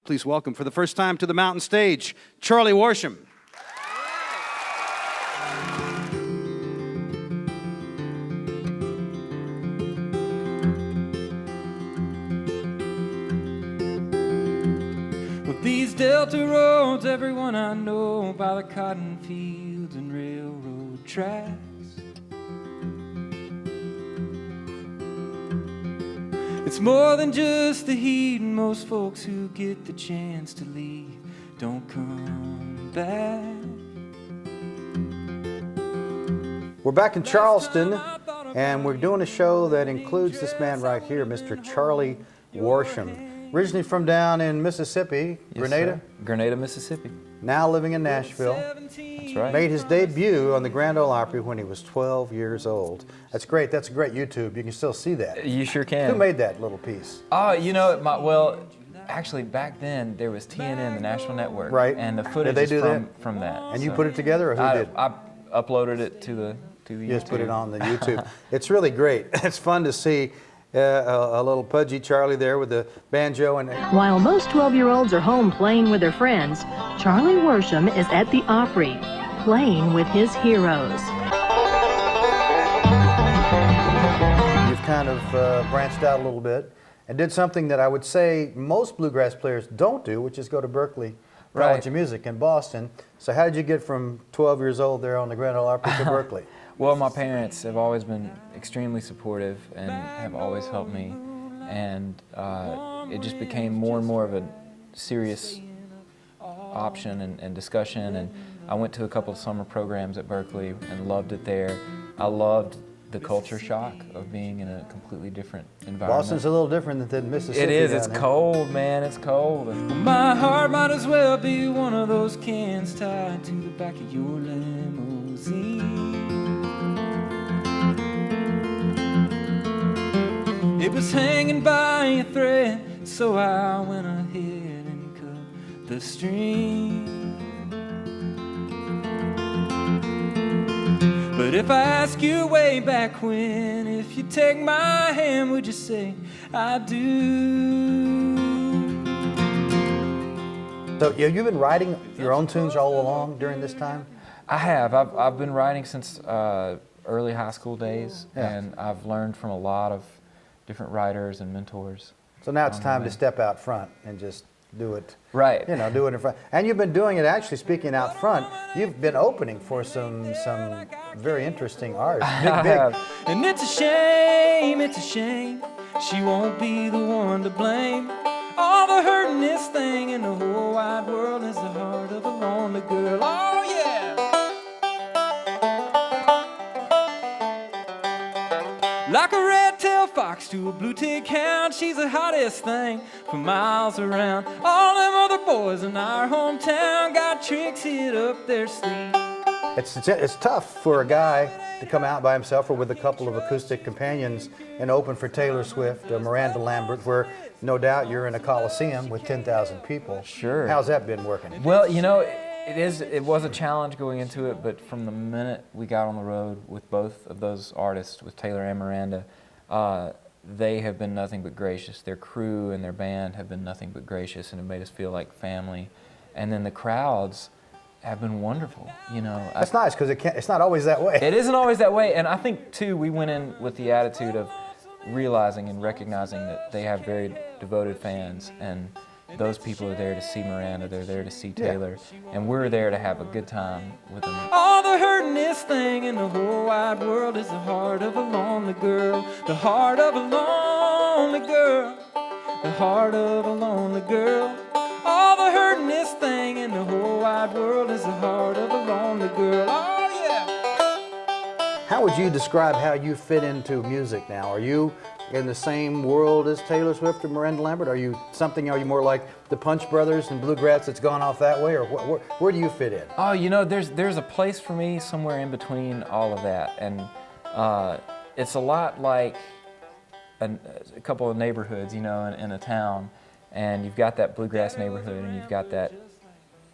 Please welcome for the first time to the mountain stage, Charlie Worsham. Well, these Delta roads, everyone I know, by the cotton fields and railroad tracks. It's more than just the heat, and most folks who get the chance to leave don't come back. We're back in Charleston, and we're doing a show that includes this man right here, Mr. Charlie Worsham. Originally from down in Mississippi, Grenada? Sir. Grenada, Mississippi. Now living in Nashville. That's right. Made his debut on the Grand Ole Opry when he was 12 years old. That's great. That's a great YouTube. You can still see that. You sure can. Who made that little piece? Oh, you know, well, actually back then there was TNN, the national network. Right. And the footage Did they do from that. And you put it together, or who did? I uploaded it to the YouTube. Just put it on the YouTube. It's really great. It's fun to see a little pudgy Charlie there with the banjo. And while most 12-year-olds are home playing with their friends, Charlie Worsham is at the Opry, playing with his heroes. You've kind of branched out a little bit and did something that I would say most bluegrass players don't do, which is go to Berklee College of Music in Boston. So how did you get from 12 years old there on the Grand Ole Opry to Berklee? Well, my parents have always been extremely supportive and have always helped me, and it just became more and more of a serious option and discussion, and I went to a couple of summer programs at Berklee and loved it there. I loved the culture shock of being in a completely different environment. Boston's a little different than Mississippi. It is. It's cold, man. It's cold. My heart might as well be one of those cans tied to the back of your limousine. It was hanging by a thread, so I went ahead and cut the string. But if I ask you way back when, if you take my hand, would you say, I do? So you've been writing your own tunes all along during this time? I have. I've been writing since early high school days, and I've learned from a lot of different writers and mentors. So now it's time to step out front and just do it. Right. You know, do it in front. And you've been doing it, actually, speaking out front, you've been opening for some very interesting artists. Big. And it's a shame, she won't be the one to blame. All the hurtingest thing in the whole wide world is the heart of a lonely girl. Oh yeah! Like a red-tailed fox to a blue-tick hound, she's the hottest thing for miles around. All them other boys in our hometown got tricks hid up their sleeve. It's tough for a guy to come out by himself or with a couple of acoustic companions and open for Taylor Swift or Miranda Lambert, where no doubt you're in a coliseum with 10,000 people. Sure. How's that been working? Well, you know, it was a challenge going into it, but from the minute we got on the road with both of those artists, with Taylor and Miranda, they have been nothing but gracious. Their crew and their band have been nothing but gracious, and it made us feel like family. And then the crowds have been wonderful, you know. That's nice, because it's not always that way. It isn't always that way, and I think, too, we went in with the attitude of realizing and recognizing that they have very devoted fans, and those people are there to see Miranda, they're there to see Taylor, and we're there to have a good time with them. All the hurtingest thing in the whole wide world is the heart of a lonely girl. The heart of a lonely girl. The heart of a lonely girl. All the hurtingest thing in the whole wide world is the heart of a lonely girl. Oh yeah! How would you describe how you fit into music now? Are you in the same world as Taylor Swift or Miranda Lambert? Are you more like the Punch Brothers and bluegrass that's gone off that way, or where do you fit in? Oh, you know, there's a place for me somewhere in between all of that, and it's a lot like a couple of neighborhoods, you know, in a town, and you've got that bluegrass neighborhood, and you've got that,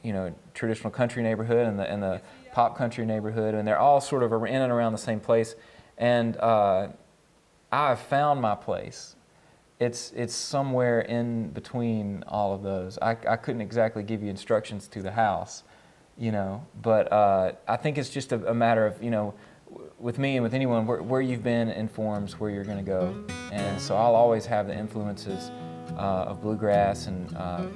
you know, traditional country neighborhood and the pop country neighborhood, and they're all sort of in and around the same place, and I've found my place it's somewhere in between all of those. I couldn't exactly give you instructions to the house, you know, but I think it's just a matter of, you know, with me and with anyone, where you've been informs where you're going to go. And so I'll always have the influences of bluegrass, and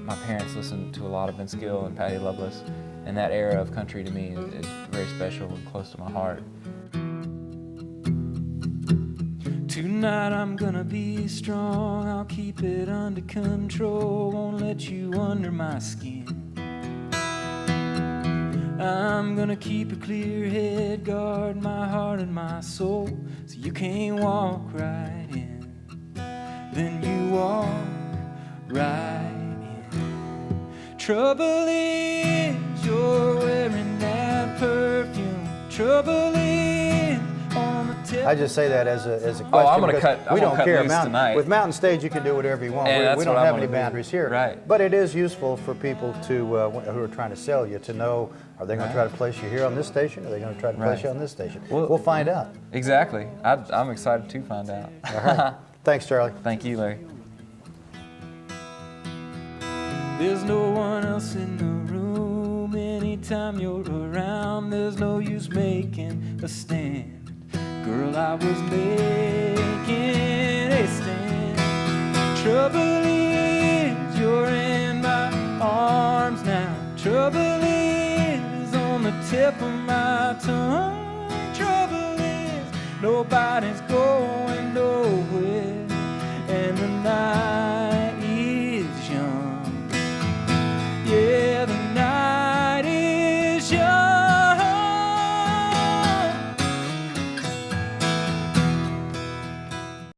my parents listened to a lot of Vince Gill and Patti Loveless, and that era of country to me is very special and close to my heart. Tonight I'm gonna be strong, I'll keep it under control, won't let you under my skin. I'm gonna keep a clear head, guard my heart and my soul, so you can't walk right in. Then you walk right in. Trouble is you're wearing that perfume. Trouble is on the tip. I just say that as a question. Oh, I'm gonna because cut- I'm We gonna don't cut care. loose tonight. With Mountain Stage, you can do whatever you want. And We that's don't what I'm have any gonna do. boundaries here. Right. But it is useful for people to who are trying to sell you to know: are they going to try to place you here on this station? Or are they going to try to place Right. you on this station? Well- We'll find out. Exactly. I'm excited to find out. All right. Thanks, Charlie. Thank you, Larry. There's no one else in the room. Anytime you're around, there's no use making a stand. Girl, I was making a stand. Trouble is you're in my arms now. Trouble is on the tip of my tongue. Trouble is nobody's going nowhere.